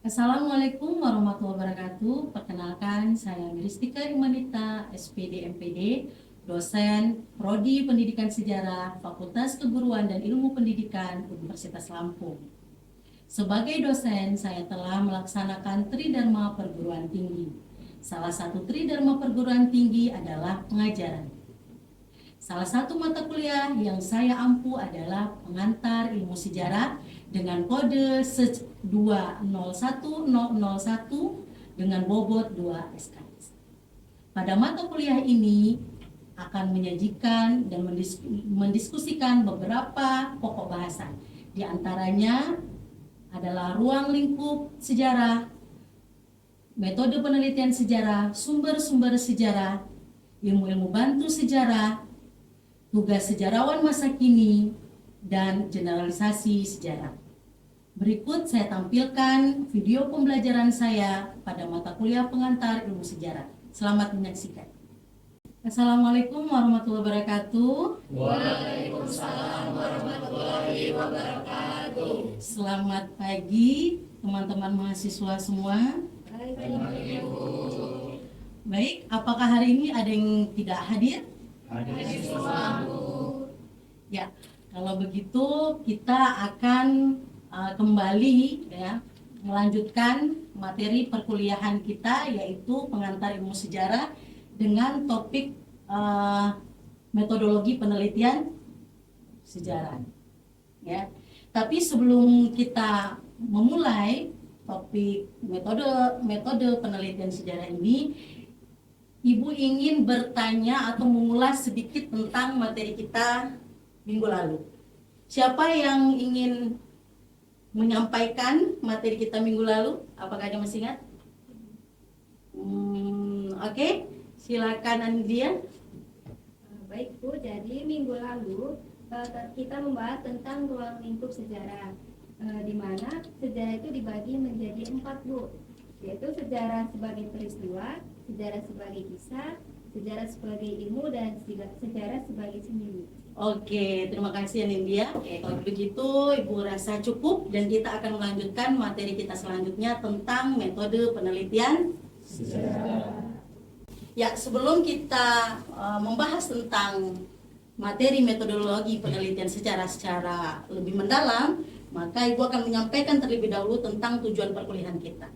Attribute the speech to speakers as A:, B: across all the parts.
A: Assalamualaikum warahmatullahi wabarakatuh. Perkenalkan, saya Miristika Imanita, SPD MPD, dosen Prodi Pendidikan Sejarah, Fakultas Keguruan dan Ilmu Pendidikan Universitas Lampung. Sebagai dosen, saya telah melaksanakan Tridharma Perguruan Tinggi. Salah satu Tridharma Perguruan Tinggi adalah pengajaran. Salah satu mata kuliah yang saya ampu adalah pengantar ilmu sejarah dengan kode 201001 dengan bobot 2 SKS. Pada mata kuliah ini akan menyajikan dan mendiskusikan beberapa pokok bahasan. Di antaranya adalah ruang lingkup sejarah, metode penelitian sejarah, sumber-sumber sejarah, ilmu-ilmu bantu sejarah, tugas sejarawan masa kini, dan generalisasi sejarah. Berikut saya tampilkan video pembelajaran saya pada mata kuliah pengantar ilmu sejarah. Selamat menyaksikan. Assalamualaikum warahmatullahi wabarakatuh.
B: Waalaikumsalam warahmatullahi wabarakatuh.
A: Selamat pagi teman-teman mahasiswa semua. Baik, apakah hari ini ada yang tidak hadir?
B: Hadir semua, Bu.
A: Ya, kalau begitu kita akan kembali ya melanjutkan materi perkuliahan kita, yaitu pengantar ilmu sejarah dengan topik metodologi penelitian sejarah. Ya, tapi sebelum kita memulai topik metode penelitian sejarah ini, Ibu ingin bertanya atau mengulas sedikit tentang materi kita minggu lalu. Siapa yang ingin menyampaikan materi kita minggu lalu? Apakah ada masih ingat? Oke. Silakan Andia.
C: Baik Bu, jadi minggu lalu kita membahas tentang ruang lingkup sejarah, di mana sejarah itu dibagi menjadi 4 Bu, yaitu sejarah sebagai peristiwa, sejarah sebagai kisah, sejarah sebagai ilmu, dan sejarah sebagai seni.
A: Oke, terima kasih Anindya. Oke, kalau begitu Ibu rasa cukup dan kita akan melanjutkan materi kita selanjutnya tentang metode penelitian
B: Sejarah.
A: Ya, sebelum kita membahas tentang materi metodologi penelitian sejarah secara lebih mendalam, maka Ibu akan menyampaikan terlebih dahulu tentang tujuan perkuliahan kita.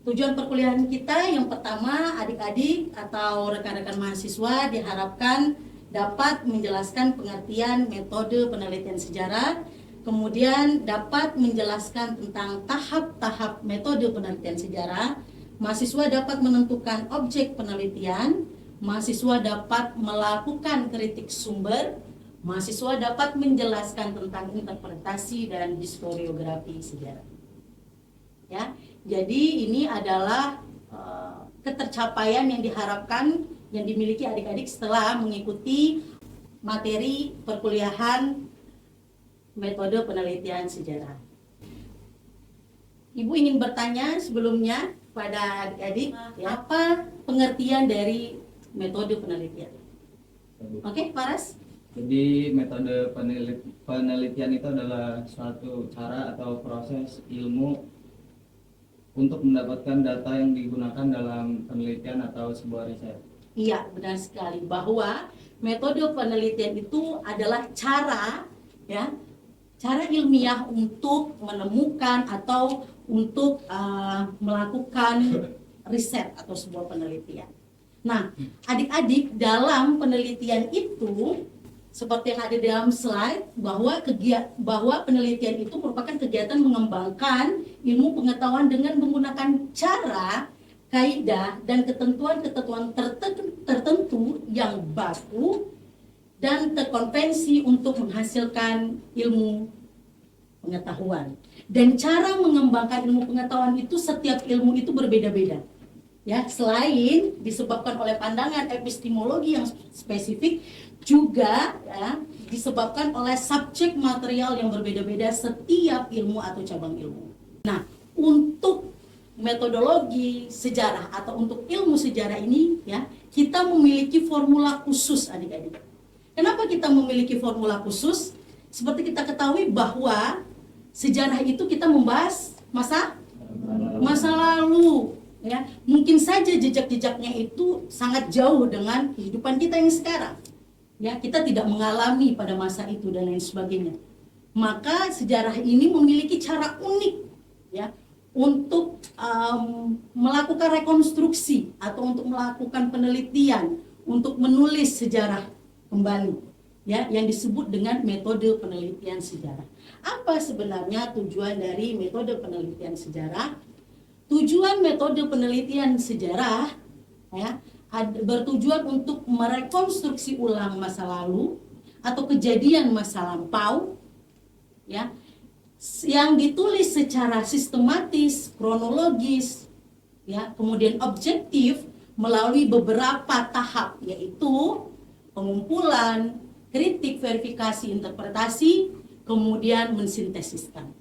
A: Tujuan perkuliahan kita yang pertama, adik-adik atau rekan-rekan mahasiswa diharapkan dapat menjelaskan pengertian metode penelitian sejarah, kemudian dapat menjelaskan tentang tahap-tahap metode penelitian sejarah. Mahasiswa dapat menentukan objek penelitian, mahasiswa dapat melakukan kritik sumber, mahasiswa dapat menjelaskan tentang interpretasi dan historiografi sejarah. Ya, jadi ini adalah ketercapaian yang diharapkan yang dimiliki adik-adik setelah mengikuti materi perkuliahan metode penelitian sejarah. Ibu ingin bertanya sebelumnya pada adik-adik, apa pengertian dari metode penelitian? Oke, Faras?
D: Jadi metode penelitian itu adalah suatu cara atau proses ilmu untuk mendapatkan data yang digunakan dalam penelitian atau sebuah riset.
A: Iya, benar sekali, bahwa metode penelitian itu adalah cara ilmiah untuk menemukan atau untuk melakukan riset atau sebuah penelitian. Nah, adik-adik, dalam penelitian itu seperti yang ada di dalam slide, bahwa penelitian itu merupakan kegiatan mengembangkan ilmu pengetahuan dengan menggunakan cara, kaidah, dan ketentuan-ketentuan tertentu yang baku dan terkonvensi untuk menghasilkan ilmu pengetahuan. Dan cara mengembangkan ilmu pengetahuan itu, setiap ilmu itu berbeda-beda. Ya, selain disebabkan oleh pandangan epistemologi yang spesifik, juga ya, disebabkan oleh subjek material yang berbeda-beda setiap ilmu atau cabang ilmu. Nah, untuk metodologi sejarah atau untuk ilmu sejarah ini, ya, kita memiliki formula khusus, adik-adik. Kenapa kita memiliki formula khusus? Seperti kita ketahui bahwa sejarah itu kita membahas masa lalu, ya mungkin saja jejak-jejaknya itu sangat jauh dengan kehidupan kita yang sekarang. Ya, kita tidak mengalami pada masa itu dan lain sebagainya. Maka sejarah ini memiliki cara unik, ya, untuk melakukan rekonstruksi atau untuk melakukan penelitian, untuk menulis sejarah kembali, ya, yang disebut dengan metode penelitian sejarah. Apa sebenarnya tujuan dari metode penelitian sejarah? Tujuan metode penelitian sejarah, ya, bertujuan untuk merekonstruksi ulang masa lalu atau kejadian masa lampau, ya, yang ditulis secara sistematis, kronologis, ya, kemudian objektif melalui beberapa tahap, yaitu pengumpulan, kritik, verifikasi, interpretasi, kemudian mensintesiskan.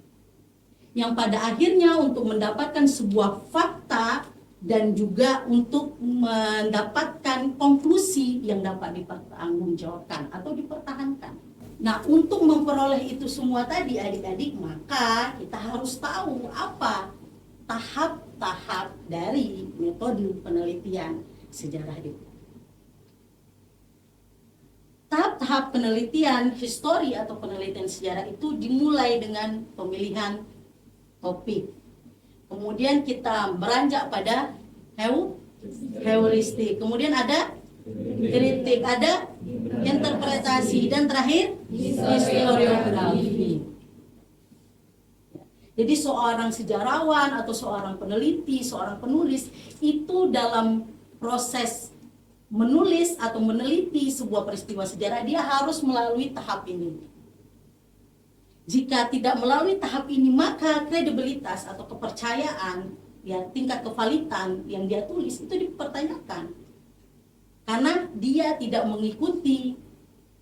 A: Yang pada akhirnya untuk mendapatkan sebuah fakta dan juga untuk mendapatkan konklusi yang dapat dipertanggungjawabkan atau dipertahankan. Nah, untuk memperoleh itu semua tadi adik-adik, maka kita harus tahu apa tahap-tahap dari metode penelitian sejarah itu. Tahap-tahap penelitian histori atau penelitian sejarah itu dimulai dengan pemilihan topik. Kemudian kita beranjak pada heuristik. Kemudian ada kritik, ada interpretasi, dan terakhir historiografi. Jadi seorang sejarawan atau seorang peneliti, seorang penulis itu dalam proses menulis atau meneliti sebuah peristiwa sejarah, dia harus melalui tahap ini. Jika tidak melalui tahap ini, maka kredibilitas atau kepercayaan, ya, tingkat kevalitan yang dia tulis itu dipertanyakan. Karena dia tidak mengikuti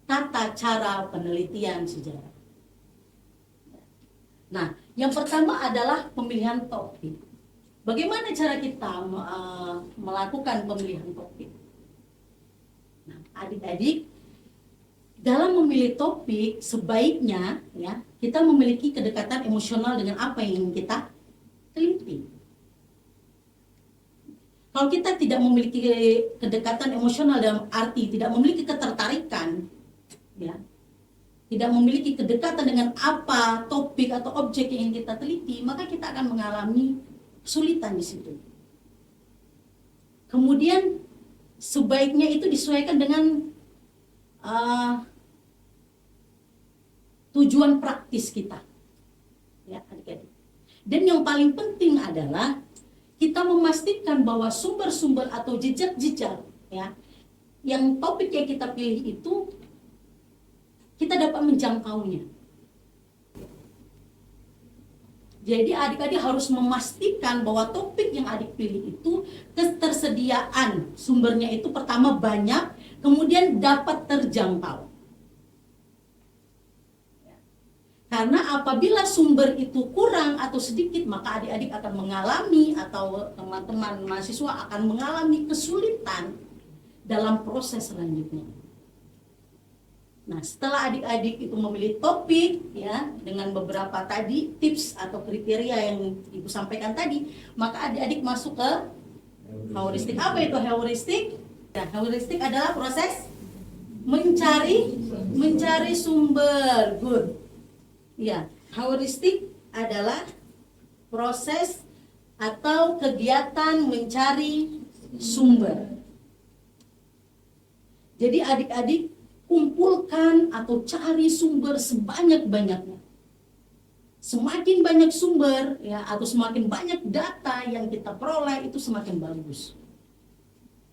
A: tata cara penelitian sejarah. Nah, yang pertama adalah pemilihan topik. Bagaimana cara kita melakukan pemilihan topik? Nah, adik-adik, dalam memilih topik sebaiknya, ya, kita memiliki kedekatan emosional dengan apa yang ingin kita teliti. Kalau kita tidak memiliki kedekatan emosional dalam arti tidak memiliki ketertarikan, ya, tidak memiliki kedekatan dengan apa topik atau objek yang ingin kita teliti, maka kita akan mengalami kesulitan di situ. Kemudian sebaiknya itu disesuaikan dengan tujuan praktis kita, ya adik-adik. Dan yang paling penting adalah kita memastikan bahwa sumber-sumber atau jejak-jejak, ya, yang topik yang kita pilih itu kita dapat menjangkaunya. Jadi adik-adik harus memastikan bahwa topik yang adik pilih itu ketersediaan sumbernya itu pertama banyak, kemudian dapat terjangkau. Karena apabila sumber itu kurang atau sedikit, maka adik-adik akan mengalami atau teman-teman mahasiswa akan mengalami kesulitan dalam proses selanjutnya. Nah, setelah adik-adik itu memilih topik, ya, dengan beberapa tadi tips atau kriteria yang Ibu sampaikan tadi, maka adik-adik masuk ke heuristik. Apa itu heuristik? Nah, heuristik adalah proses mencari sumber. Good. Ya, heuristik adalah proses atau kegiatan mencari sumber. Jadi adik-adik kumpulkan atau cari sumber sebanyak-banyaknya. Semakin banyak sumber, ya, atau semakin banyak data yang kita peroleh itu semakin bagus.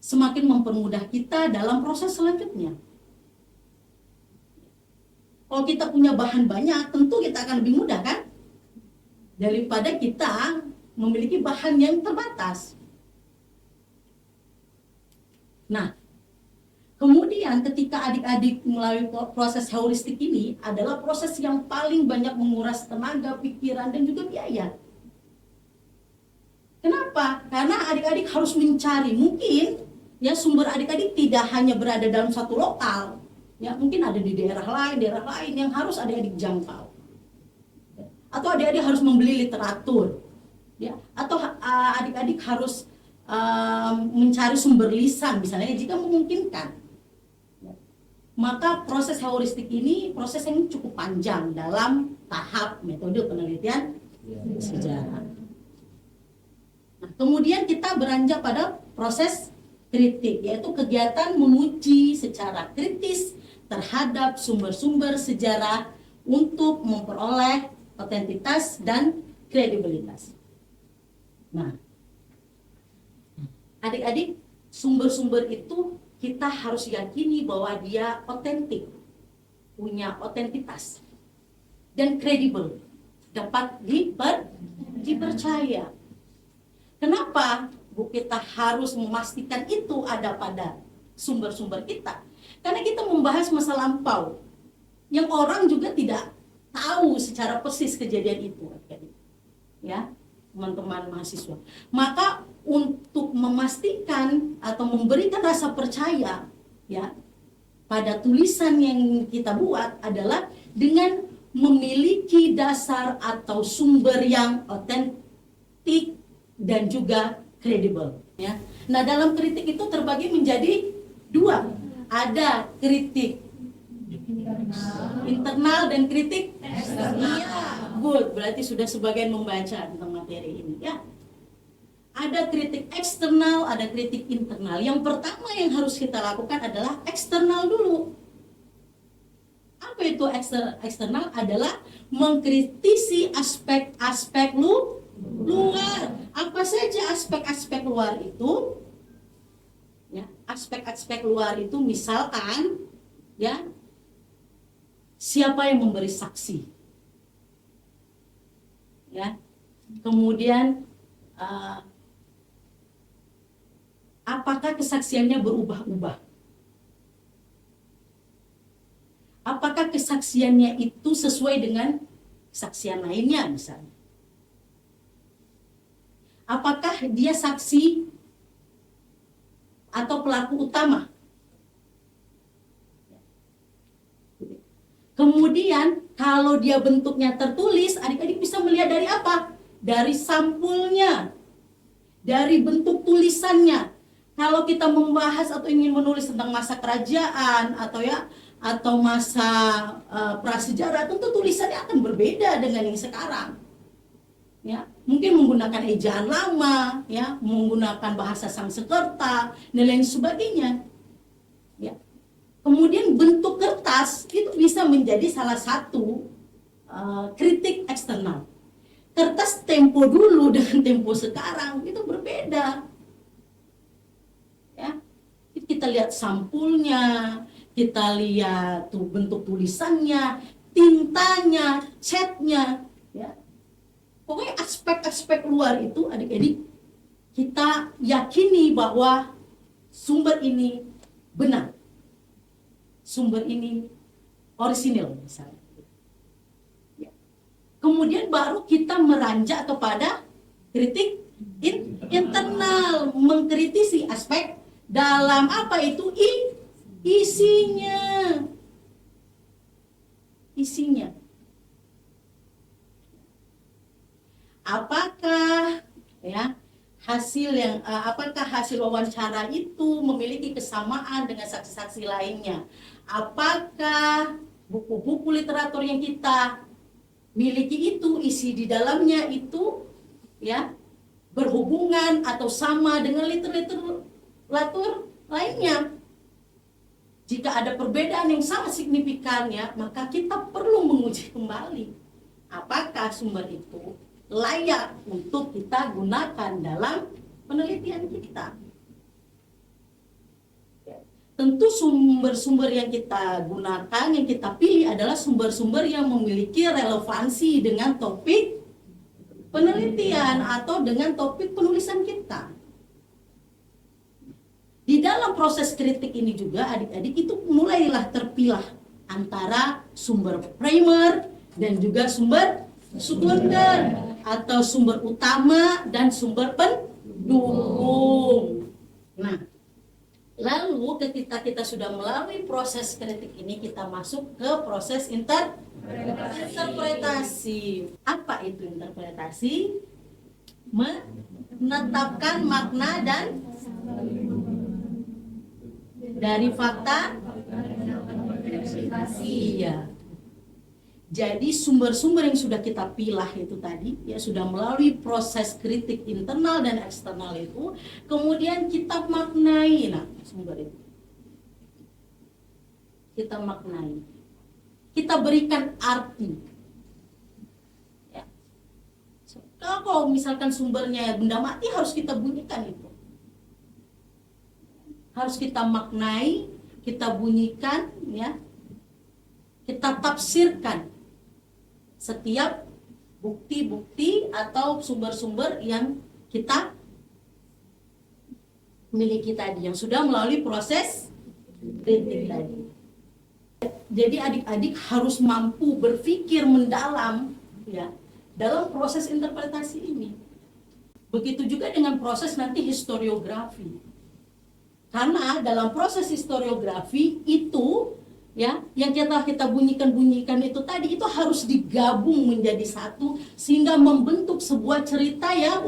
A: Semakin mempermudah kita dalam proses selanjutnya. Kalau kita punya bahan banyak, tentu kita akan lebih mudah, kan? Daripada kita memiliki bahan yang terbatas. Nah, kemudian ketika adik-adik melalui proses heuristik ini adalah proses yang paling banyak menguras tenaga, pikiran, dan juga biaya. Kenapa? Karena adik-adik harus mencari, mungkin ya sumber adik-adik tidak hanya berada dalam satu lokal. Ya, mungkin ada di daerah lain yang harus adik-adik jangkau. Atau adik-adik harus membeli literatur. ya, atau adik-adik harus mencari sumber lisan misalnya jika memungkinkan. Ya. Maka proses heuristik ini proses yang cukup panjang dalam tahap metode penelitian sejarah. Nah, kemudian kita beranjak pada proses kritik, yaitu kegiatan menguji secara kritis terhadap sumber-sumber sejarah untuk memperoleh otentitas dan kredibilitas. Nah, adik-adik, sumber-sumber itu kita harus yakini bahwa dia otentik, punya otentitas, dan kredibel, dapat dipercaya. Kenapa kita harus memastikan itu ada pada sumber-sumber kita? Karena kita membahas masa lampau yang orang juga tidak tahu secara persis kejadian itu, ya teman-teman mahasiswa. Maka untuk memastikan atau memberikan rasa percaya, ya, pada tulisan yang kita buat adalah dengan memiliki dasar atau sumber yang otentik dan juga kredibel, ya. Nah, dalam kritik itu terbagi menjadi dua. Ada kritik internal dan kritik eksternal. Iya, good. Berarti sudah sebagian membaca tentang materi ini, ya. Ada kritik eksternal, ada kritik internal. Yang pertama yang harus kita lakukan adalah eksternal dulu. Apa itu eksternal? Adalah mengkritisi aspek-aspek luar. Apa saja aspek-aspek luar itu? Ya, aspek-aspek luar itu misalkan, ya, siapa yang memberi saksi, ya. Kemudian apakah kesaksiannya berubah-ubah? Apakah kesaksiannya itu sesuai dengan kesaksian lainnya misalnya? Apakah dia saksi atau pelaku utama? Kemudian kalau dia bentuknya tertulis, adik-adik bisa melihat dari apa? Dari sampulnya, dari bentuk tulisannya. Kalau kita membahas atau ingin menulis tentang masa kerajaan atau masa prasejarah, tentu tulisannya akan berbeda dengan yang sekarang. Ya, mungkin menggunakan ejaan lama, ya, menggunakan bahasa Sanskerta dan lain sebagainya. Ya. Kemudian bentuk kertas itu bisa menjadi salah satu kritik eksternal. Kertas tempo dulu dengan tempo sekarang itu berbeda. Ya. Kita lihat sampulnya, kita lihat tuh bentuk tulisannya, tintanya, catnya, ya. Pokoknya aspek-aspek luar itu adik-adik kita yakini bahwa sumber ini benar, sumber ini orisinil misalnya. Ya. Kemudian baru kita meranjak kepada kritik internal, mengkritisi aspek dalam apa itu isinya. Apakah, ya, apakah hasil wawancara itu memiliki kesamaan dengan saksi-saksi lainnya? Apakah buku-buku literatur yang kita miliki itu, isi di dalamnya itu, ya, berhubungan atau sama dengan literatur lainnya? Jika ada perbedaan yang sangat signifikan, ya, maka kita perlu menguji kembali apakah sumber itu layak untuk kita gunakan dalam penelitian kita. Tentu sumber-sumber yang kita gunakan, yang kita pilih adalah sumber-sumber yang memiliki relevansi dengan topik penelitian atau dengan topik penulisan kita. Di dalam proses kritik ini juga adik-adik itu mulailah terpilah antara sumber primer dan juga sumber sekunder, atau sumber utama dan sumber pendukung. Nah, lalu ketika kita sudah melalui proses kritik ini, kita masuk ke proses interpretasi. Apa itu interpretasi? menetapkan makna dan dari fakta. Iya. Jadi sumber-sumber yang sudah kita pilah itu tadi ya sudah melalui proses kritik internal dan eksternal itu, kemudian kita maknai sumber itu. Kita maknai. Kita berikan arti. Ya. Kalau misalkan sumbernya benda mati harus kita bunyikan itu. Harus kita maknai, kita bunyikan ya. Kita tafsirkan setiap bukti-bukti atau sumber-sumber yang kita miliki tadi, yang sudah melalui proses kritik tadi. Jadi adik-adik harus mampu berpikir mendalam ya dalam proses interpretasi ini. Begitu juga dengan proses nanti historiografi. Karena dalam proses historiografi itu ya yang kita bunyikan itu tadi itu harus digabung menjadi satu sehingga membentuk sebuah cerita yang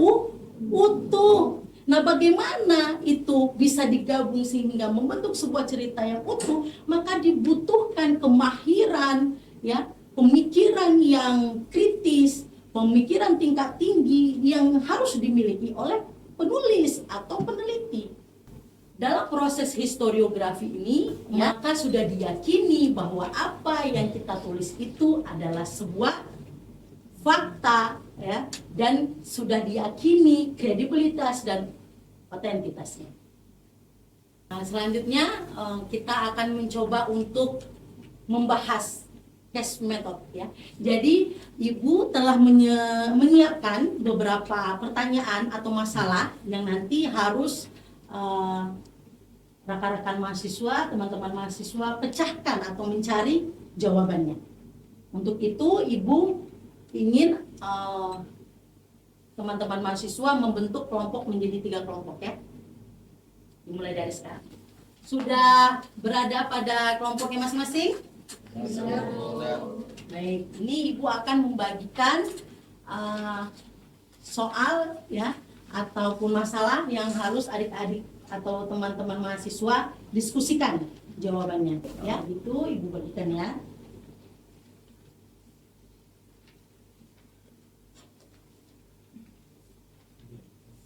A: utuh. Nah, bagaimana itu bisa digabung sehingga membentuk sebuah cerita yang utuh? Maka dibutuhkan kemahiran ya, pemikiran yang kritis, pemikiran tingkat tinggi yang harus dimiliki oleh penulis atau peneliti. Dalam proses historiografi ini, maka sudah diyakini bahwa apa yang kita tulis itu adalah sebuah fakta ya, dan sudah diyakini kredibilitas dan otentitasnya. Nah, selanjutnya kita akan mencoba untuk membahas case method ya. Jadi Ibu telah menyiapkan beberapa pertanyaan atau masalah yang nanti harus rekan-rekan mahasiswa, teman-teman mahasiswa pecahkan atau mencari jawabannya. Untuk itu Ibu ingin teman-teman mahasiswa membentuk kelompok menjadi 3 kelompok ya. Dimulai dari sekarang. Sudah berada pada kelompoknya masing-masing? Baik, ini Ibu akan membagikan soal ya ataupun masalah yang harus adik-adik atau teman-teman mahasiswa diskusikan jawabannya ya. Itu Ibu bagikan ya.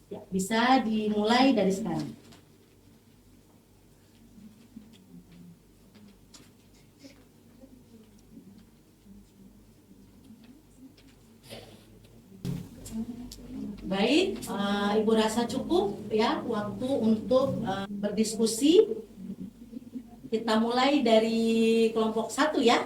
A: Ya, bisa dimulai dari sekarang. Baik, Ibu rasa cukup ya waktu untuk berdiskusi. Kita mulai dari kelompok 1 ya.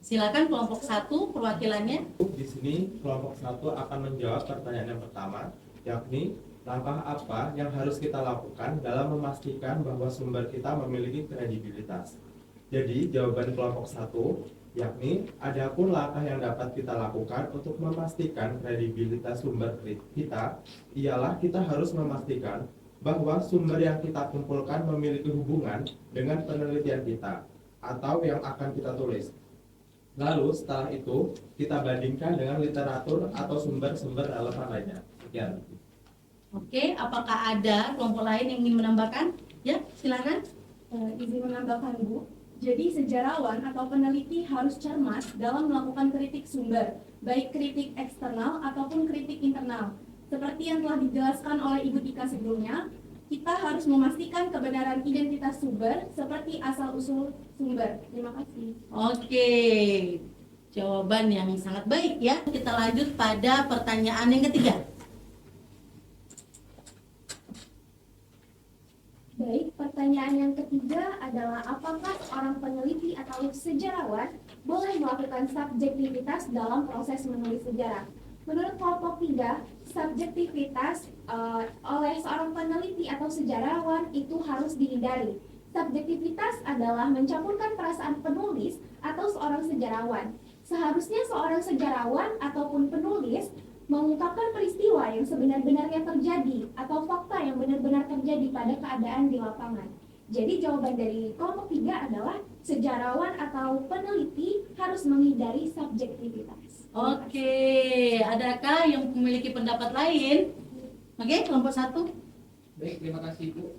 A: Silakan kelompok 1 perwakilannya.
E: Di sini kelompok 1 akan menjawab pertanyaan yang pertama, yakni langkah apa yang harus kita lakukan dalam memastikan bahwa sumber kita memiliki kredibilitas. Jadi jawaban kelompok 1 yakni adapun langkah yang dapat kita lakukan untuk memastikan kredibilitas sumber kita ialah kita harus memastikan bahwa sumber yang kita kumpulkan memiliki hubungan dengan penelitian kita atau yang akan kita tulis. Lalu setelah itu kita bandingkan dengan literatur atau sumber-sumber relevan lainnya. Sekian.
A: Oke, apakah ada kelompok lain yang ingin menambahkan? Ya, silakan.
F: Izin menambahkan Bu. Jadi sejarawan atau peneliti harus cermat dalam melakukan kritik sumber, baik kritik eksternal ataupun kritik internal. Seperti yang telah dijelaskan oleh Ibu Tika sebelumnya, kita harus memastikan kebenaran identitas sumber seperti asal-usul sumber. Terima kasih.
A: Oke, jawaban yang sangat baik ya. Kita lanjut pada pertanyaan yang ketiga.
C: Baik, pertanyaan yang ketiga adalah apakah seorang peneliti atau sejarawan boleh melakukan subjektivitas dalam proses menulis sejarah? Menurut kelompok 3, subjektivitas oleh seorang peneliti atau sejarawan itu harus dihindari. Subjektivitas adalah mencampurkan perasaan penulis atau seorang sejarawan. Seharusnya seorang sejarawan ataupun penulis mengungkapkan peristiwa yang sebenar-benarnya terjadi atau fakta yang benar-benar terjadi pada keadaan di lapangan. Jadi jawaban dari kelompok 3 adalah sejarawan atau peneliti harus menghindari subjektivitas.
A: Oke, adakah yang memiliki pendapat lain? Oke, kelompok 1.
G: Baik, terima kasih Bu.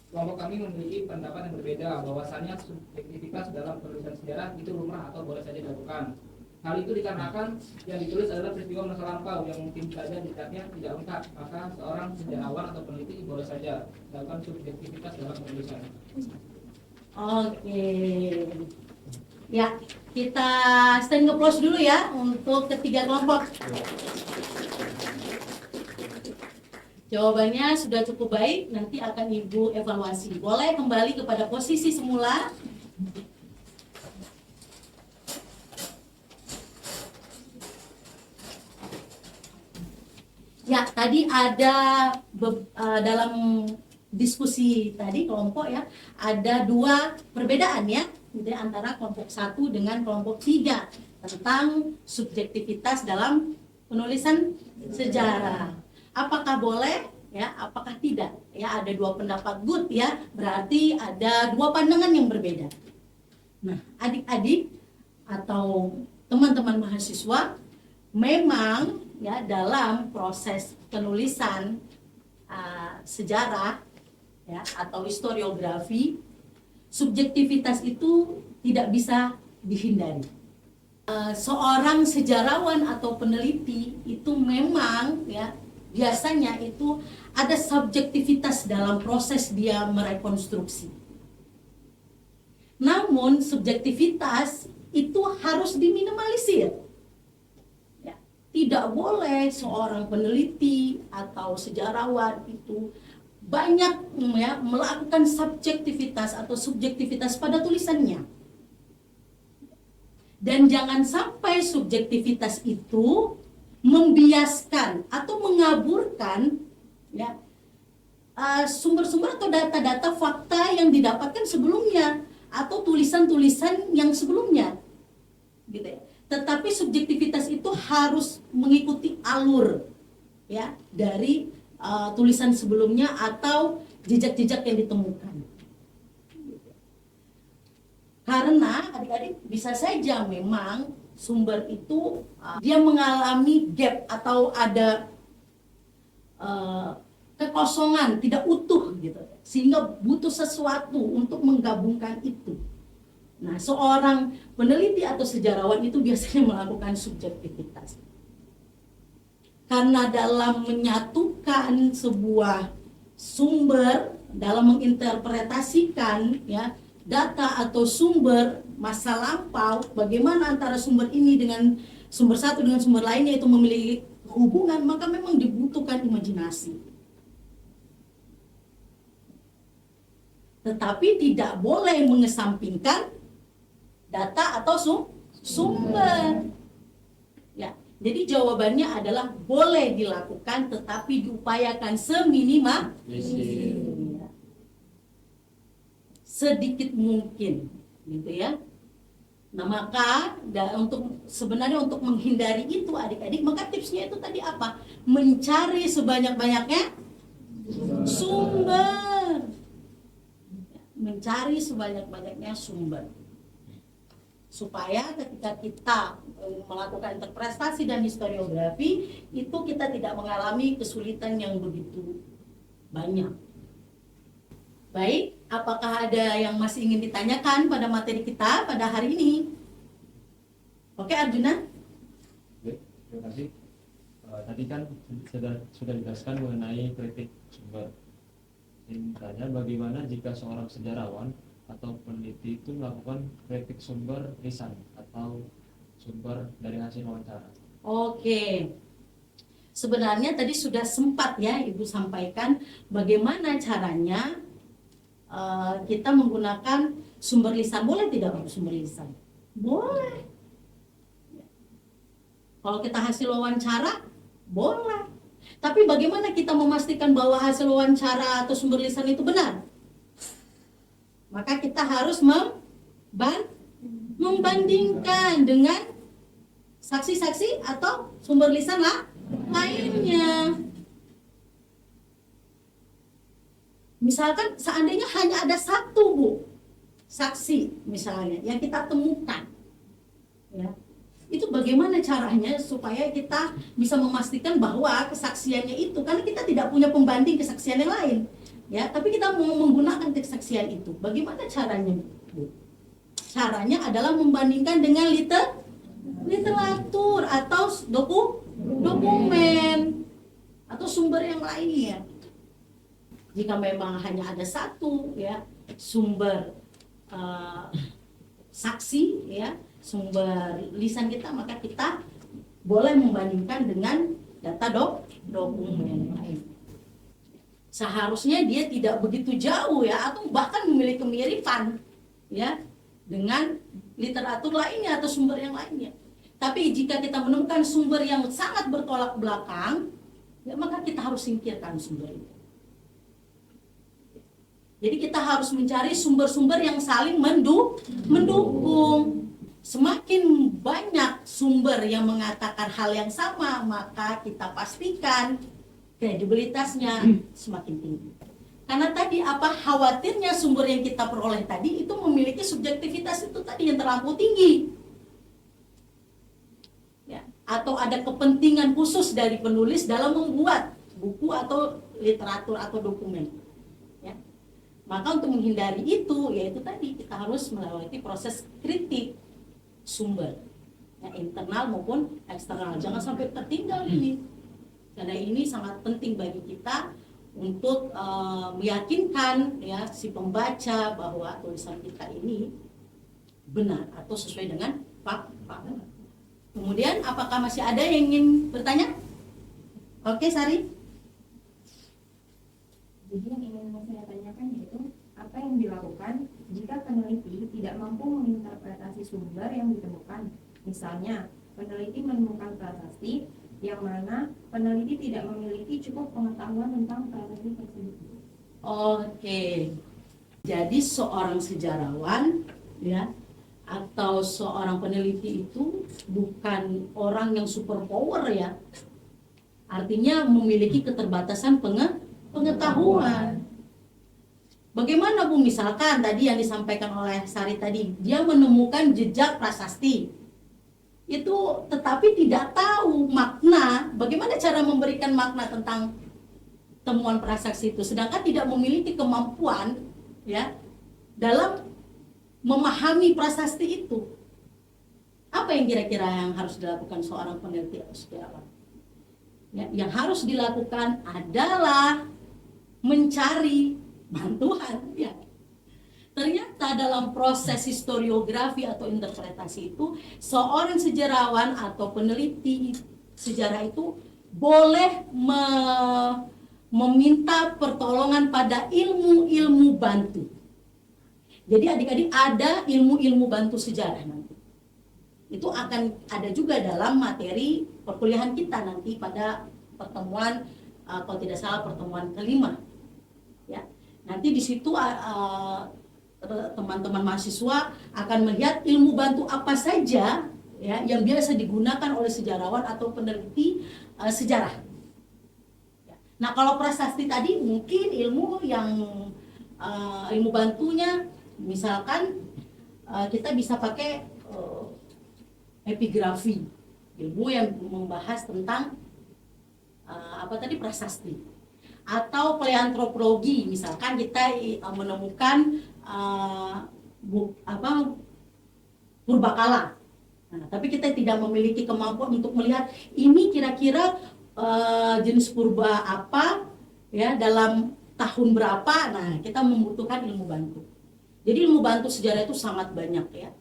G: Kelompok kami memiliki pendapat yang berbeda bahwasannya subjektivitas dalam penulisan sejarah itu lumrah atau boleh saja dilakukan. Hal itu dikarenakan yang ditulis adalah peristiwa masa lampau yang mungkin saja jejaknya tidak lengkap, maka seorang sejarawan atau peneliti boleh saja melakukan subjektivitas dalam penulisan.
A: Oke. Ya, kita stand applause dulu ya untuk ketiga kelompok. Jawabannya sudah cukup baik, nanti akan Ibu evaluasi. Boleh kembali kepada posisi semula. Ya, tadi ada dalam diskusi tadi kelompok ya, ada 2 perbedaan ya, gitu ya, antara kelompok 1 dengan kelompok 3 tentang subjektivitas dalam penulisan sejarah. Apakah boleh ya, apakah tidak? Ya, ada 2 pendapat good ya, berarti ada 2 pandangan yang berbeda. Nah, adik-adik atau teman-teman mahasiswa memang ya dalam proses penulisan sejarah ya atau historiografi, subjektivitas itu tidak bisa dihindari. Seorang sejarawan atau peneliti itu memang ya biasanya itu ada subjektivitas dalam proses dia merekonstruksi. Namun subjektivitas itu harus diminimalisir. Ya, tidak boleh seorang peneliti atau sejarawan itu banyak ya melakukan subjektivitas atau subjektivitas pada tulisannya. Dan jangan sampai subjektivitas itu membiaskan atau mengaburkan ya sumber-sumber atau data-data fakta yang didapatkan sebelumnya atau tulisan-tulisan yang sebelumnya, gitu ya. Tetapi subjektivitas itu harus mengikuti alur ya dari tulisan sebelumnya atau jejak-jejak yang ditemukan. Karena adik-adik bisa saja memang sumber itu dia mengalami gap atau ada kekosongan, tidak utuh gitu, sehingga butuh sesuatu untuk menggabungkan itu. Nah, seorang peneliti atau sejarawan itu biasanya melakukan subjektivitas. Karena dalam menyatukan sebuah sumber, dalam menginterpretasikan ya data atau sumber masa lampau, bagaimana antara sumber ini dengan sumber satu dengan sumber lainnya itu memiliki hubungan, maka memang dibutuhkan imajinasi. Tetapi tidak boleh mengesampingkan data atau sumber. Ya, jadi jawabannya adalah boleh dilakukan, tetapi diupayakan seminimal sedikit mungkin, gitu ya. Nah, maka sebenarnya untuk menghindari itu adik-adik, maka tipsnya itu tadi apa? Mencari sebanyak-banyaknya sumber. Mencari sebanyak-banyaknya sumber. Supaya ketika kita melakukan interpretasi dan historiografi, itu kita tidak mengalami kesulitan yang begitu banyak. Baik, apakah ada yang masih ingin ditanyakan pada materi kita pada hari ini? Oke, Arjuna.
H: Baik, terima kasih. Tadi kan sudah dijelaskan mengenai kritik sumber. Ingin tanya bagaimana jika seorang sejarawan atau peneliti itu melakukan kritik sumber lisan atau sumber dari hasil wawancara?
A: Oke. Sebenarnya tadi sudah sempat ya Ibu sampaikan bagaimana caranya kita menggunakan sumber lisan. Boleh tidak untuk sumber lisan? Boleh. Kalau kita hasil wawancara, boleh. Tapi bagaimana kita memastikan bahwa hasil wawancara atau sumber lisan itu benar? Maka kita harus membandingkan dengan saksi-saksi atau sumber lisan lainnya. Misalkan seandainya hanya ada satu saksi misalnya yang kita temukan, ya, Itu bagaimana caranya supaya kita bisa memastikan bahwa kesaksiannya itu, karena kita tidak punya pembanding kesaksian yang lain, ya, tapi kita mau menggunakan kesaksian itu. Bagaimana caranya, Bu? Caranya adalah membandingkan dengan literatur atau dokumen atau sumber yang lainnya. Jika memang hanya ada satu, ya, sumber saksi, ya, sumber lisan kita, maka kita boleh membandingkan dengan data dokumen lain. Seharusnya dia tidak begitu jauh, ya, atau bahkan memiliki kemiripan, ya, dengan literatur lainnya atau sumber yang lainnya. Tapi jika kita menemukan sumber yang sangat bertolak belakang, ya, maka kita harus singkirkan sumber itu. Jadi kita harus mencari sumber-sumber yang saling mendukung. Semakin banyak sumber yang mengatakan hal yang sama, maka kita pastikan kredibilitasnya semakin tinggi. Karena tadi khawatirnya sumber yang kita peroleh tadi itu memiliki subjektivitas itu tadi yang terlampau tinggi. Ya, atau ada kepentingan khusus dari penulis dalam membuat buku atau literatur atau dokumen. Ya. Maka untuk menghindari itu, yaitu tadi kita harus melewati proses kritik sumber, ya, internal maupun eksternal. Jangan sampai tertinggal ini, karena ini sangat penting bagi kita untuk meyakinkan, ya, si pembaca bahwa tulisan kita ini benar atau sesuai dengan fakta. Kemudian apakah masih ada yang ingin bertanya? Oke, Sari.
C: Jadi yang ingin saya tanyakan yaitu apa yang dilakukan jika peneliti tidak mampu menginterpretasi sumber yang ditemukan. Misalnya, peneliti menemukan prasasti yang mana peneliti tidak memiliki cukup pengetahuan tentang prasasti tersebut.
A: Oke. Jadi seorang sejarawan, ya, atau seorang peneliti itu bukan orang yang super power, ya. Artinya memiliki keterbatasan pengetahuan. Bagaimana, Bu? Misalkan tadi yang disampaikan oleh Sari tadi, dia menemukan jejak prasasti. Itu tetapi tidak tahu makna, bagaimana cara memberikan makna tentang temuan prasasti itu, sedangkan tidak memiliki kemampuan, ya, dalam memahami prasasti itu. Apa yang kira-kira yang harus dilakukan seorang peneliti atau sejarawan? Ya, yang harus dilakukan adalah mencari bantuan, ya. Ternyata dalam proses historiografi atau interpretasi itu, seorang sejarawan atau peneliti sejarah itu boleh meminta pertolongan pada ilmu-ilmu bantu. Jadi adik-adik ada ilmu-ilmu bantu sejarah nanti. Itu akan ada juga dalam materi perkuliahan kita nanti pada pertemuan, kalau tidak salah pertemuan kelima. Ya, nanti di situ teman-teman mahasiswa akan melihat ilmu bantu apa saja, ya, yang biasa digunakan oleh sejarawan atau peneliti sejarah. Ya. Nah, kalau prasasti tadi mungkin ilmu yang ilmu bantunya, misalkan kita bisa pakai epigrafi, ilmu yang membahas tentang prasasti. Atau paleantropologi, misalkan kita menemukan purbakala. Nah, tapi kita tidak memiliki kemampuan untuk melihat ini kira-kira jenis purba apa, ya, dalam tahun berapa. Nah, kita membutuhkan ilmu bantu. Jadi ilmu bantu sejarah itu sangat banyak, ya,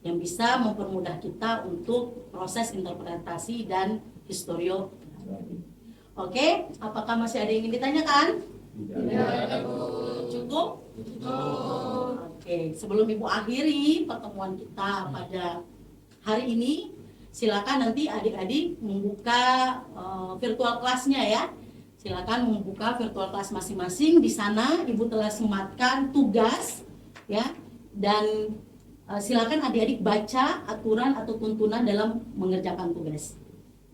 A: yang bisa mempermudah kita untuk proses interpretasi dan historiografi. Oke, apakah masih ada yang ingin ditanyakan? Cukup? Oke, sebelum Ibu akhiri pertemuan kita pada hari ini, silakan nanti adik-adik membuka virtual kelasnya, ya. Silakan membuka virtual kelas masing-masing. Di sana Ibu telah sematkan tugas, ya, dan silakan adik-adik baca aturan atau tuntunan dalam mengerjakan tugas,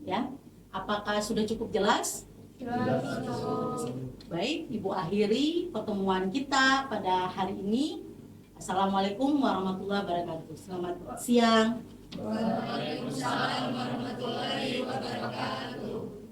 A: ya. Apakah sudah cukup jelas? Baik, Ibu akhiri pertemuan kita pada hari ini. Assalamualaikum warahmatullahi wabarakatuh. Selamat siang.
B: Waalaikumsalam warahmatullahi wabarakatuh.